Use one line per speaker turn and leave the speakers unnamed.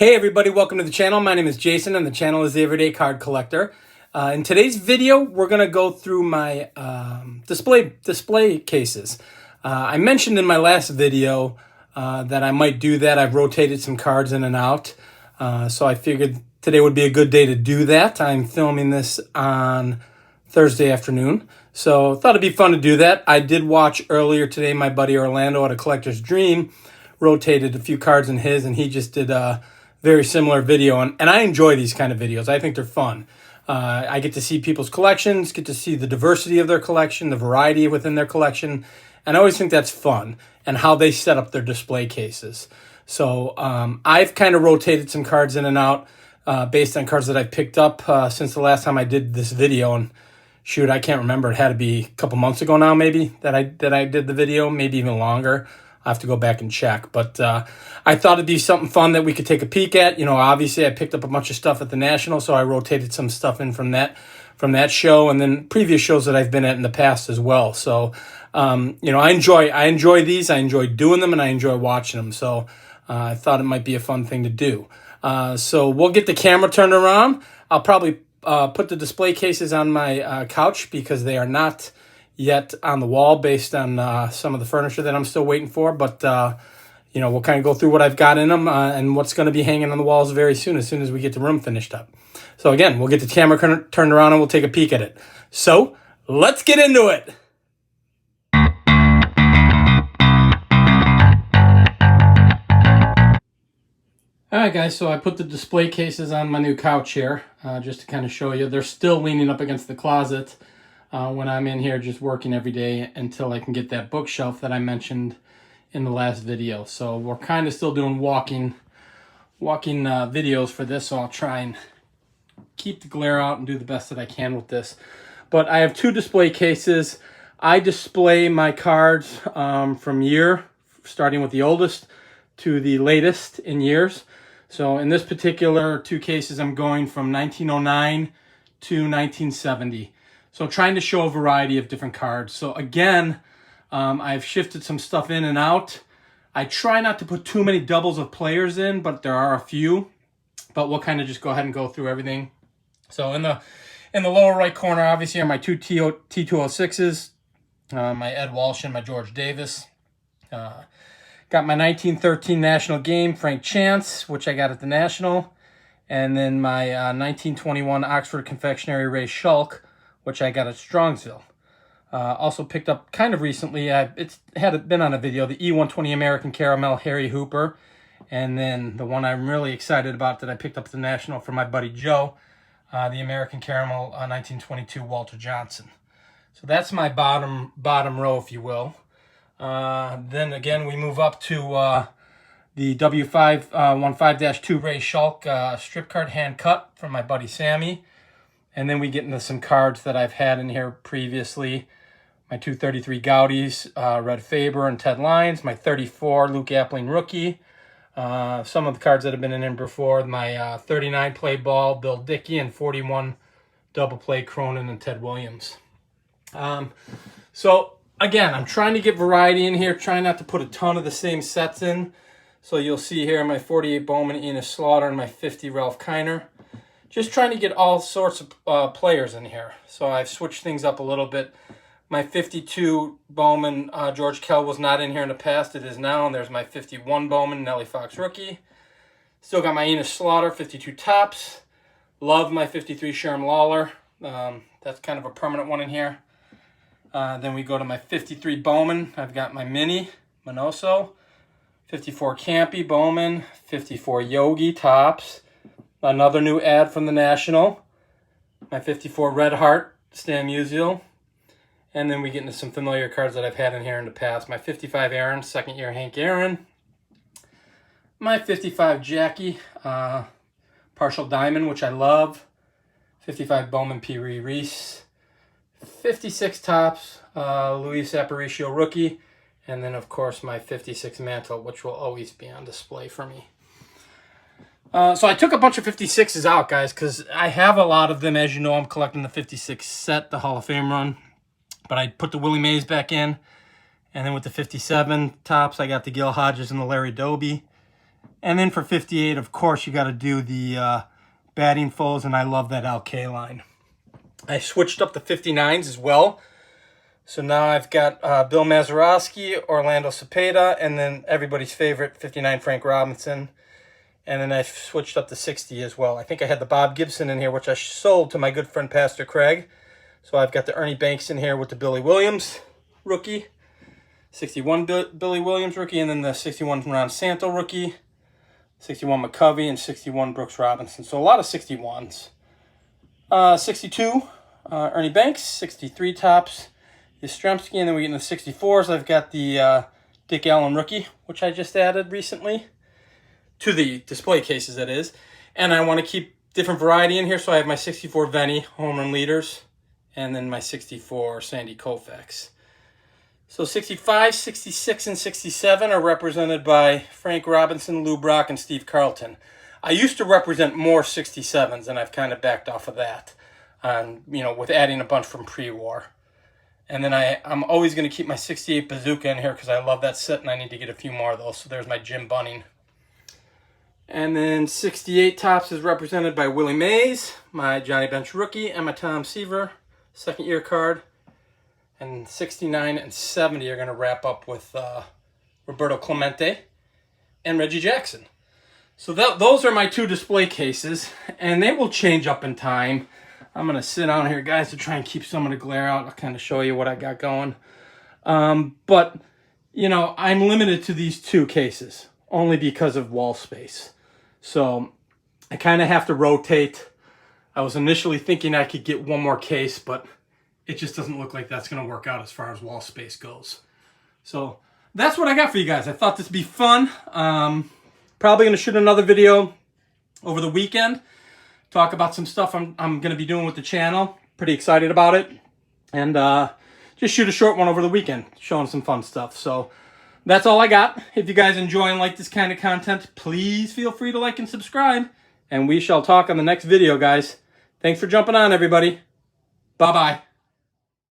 Hey everybody, welcome to the channel. My name is Jason and the channel is The Everyday Card Collector. In today's video, we're going to go through my display cases. I mentioned in my last video that I might do that. I've rotated some cards in and out. So I figured today would be a good day to do that. I'm filming this on Thursday afternoon. So thought it'd be fun to do that. I did watch earlier today, my buddy Orlando at A Collector's Dream rotated a few cards in his, and he just did a very similar video. And I enjoy these kind of videos. I think they're fun. I get to see people's collections, get to see the diversity of their collection, the variety within their collection. And I always think that's fun, and how they set up their display cases. So I've kind of rotated some cards in and out based on cards that I picked up since the last time I did this video. And shoot, I can't remember. It had to be a couple months ago now, maybe, that I did the video, maybe even longer. I have to go back and check. But I thought it'd be something fun that we could take a peek at. You know, obviously I picked up a bunch of stuff at the National, so I rotated some stuff in from that show, and then previous shows that I've been at in the past as well. So, you know, I enjoy these. I enjoy doing them, and I enjoy watching them. So I thought it might be a fun thing to do. So we'll get the camera turned around. I'll probably put the display cases on my couch because they are not yet on the wall based on some of the furniture that I'm still waiting for. But, you know, we'll kind of go through what I've got in them and what's going to be hanging on the walls very soon as we get the room finished up. So again, we'll get the camera turned around and we'll take a peek at it. So let's get into it. All right, guys, so I put the display cases on my new couch here just to kind of show you. They're still leaning up against the closet when I'm in here just working every day until I can get that bookshelf that I mentioned in the last video. So we're kind of still doing walking videos for this, so I'll try and keep the glare out and do the best that I can with this. But I have two display cases. I display my cards from year, starting with the oldest to the latest in years. So in this particular two cases, I'm going from 1909 to 1970. So trying to show a variety of different cards. So again, I've shifted some stuff in and out. I try not to put too many doubles of players in, but there are a few. But we'll kind of just go ahead and go through everything. So in the lower right corner, obviously, are my two T206s, my Ed Walsh and my George Davis. Got my 1913 National Game, Frank Chance, which I got at the National. And then my 1921 Oxford Confectionery Ray Shulk, which I got at Strongsville. Also picked up kind of recently, it's been on a video, the E120 American Caramel Harry Hooper. And then the one I'm really excited about that I picked up at the National for my buddy Joe, the American Caramel 1922 Walter Johnson. So that's my bottom row, if you will. Then again, we move up to the W515-2 Ray Shulk strip card hand cut from my buddy Sammy. And then we get into some cards that I've had in here previously. My 233 Goudeys, Red Faber and Ted Lyons. My 34 Luke Appling rookie. Some of the cards that have been in here before. My 39 play ball, Bill Dickey, and 41 double play Cronin and Ted Williams. So again, I'm trying to get variety in here, trying not to put a ton of the same sets in. So you'll see here my 48 Bowman Enos Slaughter and my 50 Ralph Kiner. Just trying to get all sorts of players in here. So I've switched things up a little bit. My 52 Bowman George Kell was not in here in the past. It is now. And there's my 51 Bowman Nellie Fox rookie. Still got my Enos Slaughter 52 Topps. Love my 53 Sherm Lawler. That's kind of a permanent one in here. Then we go to my 53 Bowman. I've got my Mini Minoso. 54 Campy Bowman. 54 Yogi Topps. Another new ad from the National. My 54 Red Heart, Stan Musial. And then we get into some familiar cards that I've had in here in the past. My 55 Aaron, second year Hank Aaron. My 55 Jackie, partial diamond, which I love. 55 Bowman P. Reese. 56 Topps, Luis Aparicio rookie. And then, of course, my 56 Mantle, which will always be on display for me. So I took a bunch of 56s out, guys, because I have a lot of them. As you know, I'm collecting the 56 set, the Hall of Fame run. But I put the Willie Mays back in. And then with the 57 Topps, I got the Gil Hodges and the Larry Doby. And then for 58, of course, you got to do the batting foes, and I love that LK line. I switched up the 59s as well. So now I've got Bill Mazeroski, Orlando Cepeda, and then everybody's favorite 59 Frank Robinson. And then I switched up to 60 as well. I think I had the Bob Gibson in here, which I sold to my good friend Pastor Craig. So I've got the Ernie Banks in here with the Billy Williams rookie, 61 Billy Williams rookie, and then the 61 Ron Santo rookie, 61 McCovey, and 61 Brooks Robinson. So a lot of 61s. 62 Ernie Banks, 63 Topps Yastrzemski, and then we get into the 64s. I've got the Dick Allen rookie, which I just added recently to the display cases, that is. And I want to keep different variety in here, so I have my 64 Venny home run leaders, and then my 64 Sandy Koufax. So 65, 66, and 67 are represented by Frank Robinson, Lou Brock, and Steve Carlton. I used to represent more 67s, and I've kind of backed off of that, with adding a bunch from pre-war. And then I'm always going to keep my 68 Bazooka in here because I love that set, and I need to get a few more of those. So there's my Jim Bunning. And then 68 Topps is represented by Willie Mays, my Johnny Bench rookie, and my Tom Seaver second-year card. And 69 and 70 are going to wrap up with Roberto Clemente and Reggie Jackson. So those are my two display cases, and they will change up in time. I'm going to sit down here, guys, to try and keep some of the glare out. I'll kind of show you what I got going. But, I'm limited to these two cases, only because of wall space. So I kind of have to rotate. I was initially thinking I could get one more case, but it just doesn't look like that's going to work out as far as wall space goes. So that's what I got for you guys. I thought this would be fun. Probably going to shoot another video over the weekend. Talk about some stuff I'm going to be doing with the channel. Pretty excited about it. And just shoot a short one over the weekend, showing some fun stuff. So that's all I got. If you guys enjoy and like this kind of content, please feel free to like and subscribe. And we shall talk on the next video, guys. Thanks for jumping on, everybody. Bye-bye.